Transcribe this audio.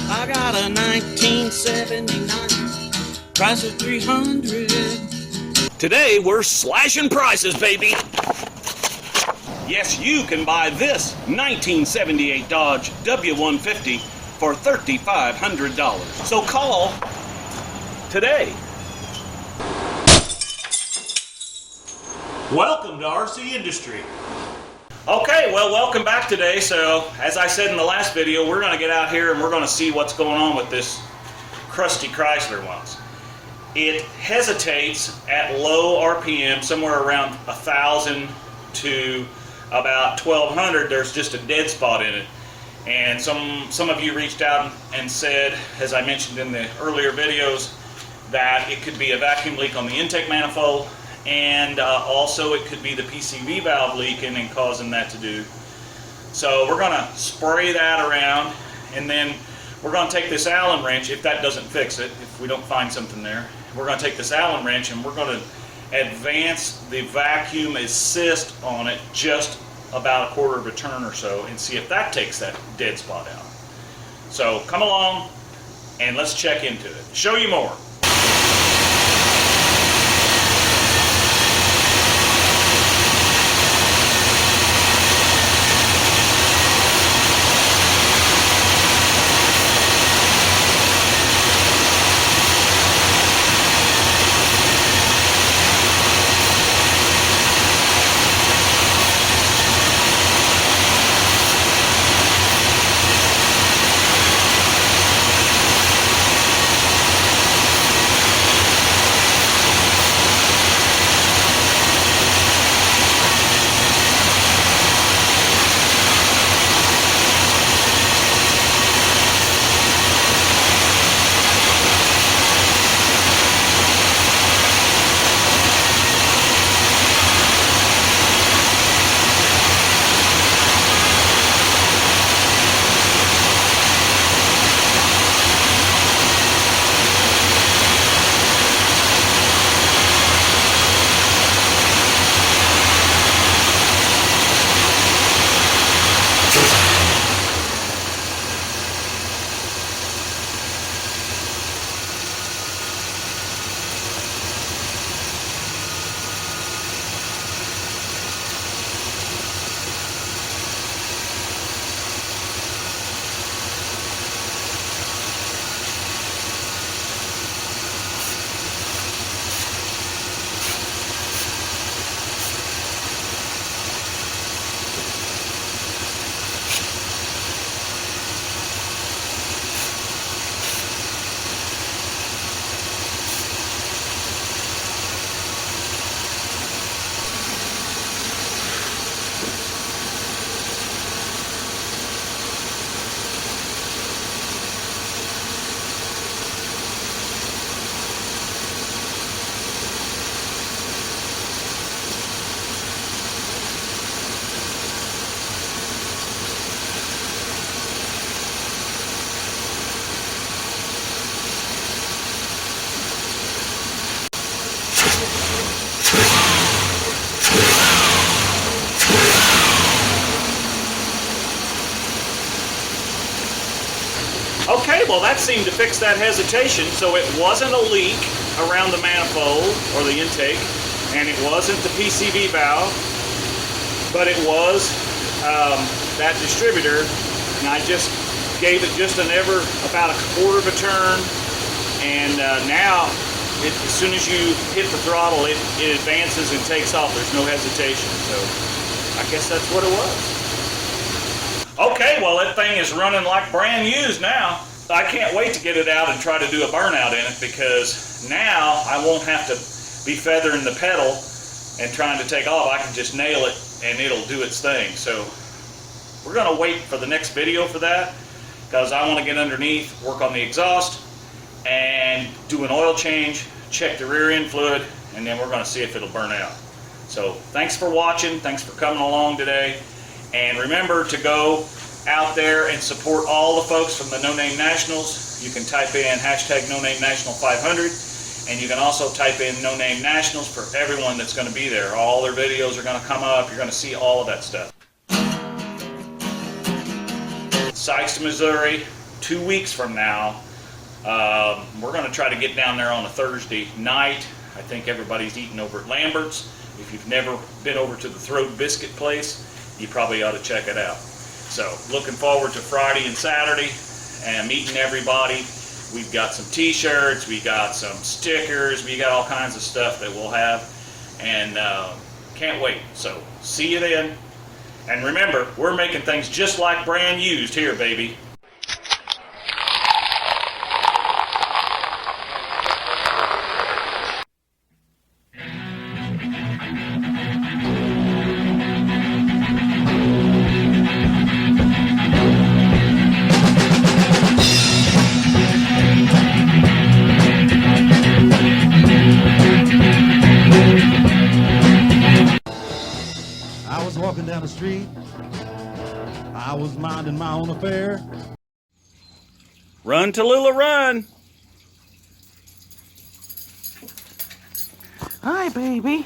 I got a 1979 Chrysler 300. Today we're slashing prices, baby. Yes, you can buy this 1978 Dodge W150 for $3,500. So call today. Welcome to RCindustry. Okay, well, welcome back today. So, as I said in the last video, we're going to get out here and we're going to see what's going on with this CrustyChrysler ones. It hesitates at low RPM, somewhere around 1,000 to about 1,200. There's just a dead spot in it. And some of you reached out and said, as I mentioned in the earlier videos, that it could be a vacuum leak on the intake manifold, and also it could be the PCV valve leaking and causing that to do. So we're going to spray that around, and then we're going to take this Allen wrench, if that doesn't fix it, if we don't find something there, we're going to take this Allen wrench and we're going to advance the vacuum assist on it just about a quarter of a turn or so and see if that takes that dead spot out. So come along and let's check into it. Show you more. Okay, well that seemed to fix that hesitation, so it wasn't a leak around the manifold or the intake, and it wasn't the PCV valve, but it was that distributor, and I just gave it just about a quarter of a turn, and now as soon as you hit the throttle, it advances and takes off. There's no hesitation, so I guess that's what it was. Okay, well that thing is running like brand used now. I can't wait to get it out and try to do a burnout in it, because now I won't have to be feathering the pedal and trying to take off. I can just nail it and it'll do its thing. So we're going to wait for the next video for that, because I want to get underneath, work on the exhaust, and do an oil change, check the rear end fluid, and then we're going to see if it'll burn out. So thanks for watching. Thanks for coming along today. And remember to go out there and support all the folks from the NoNameNationals. You can type in hashtag NoNameNational500, and you can also type in NoNameNationals for everyone that's going to be there. All their videos are going to come up. You're going to see all of that stuff. Sykes, Missouri, 2 weeks from now. We're going to try to get down there on a Thursday night. I think everybody's eating over at Lambert's. If you've never been over to the Throat Biscuit place, you probably ought to check it out. So looking forward to Friday and Saturday and meeting everybody. We've got some t-shirts, we got some stickers, we got all kinds of stuff that we'll have, and can't wait. So see you then. And remember, we're making things just like brand used here, baby. I was walking down the street, I was minding my own affair. Run, Tallulah, run! Hi, baby.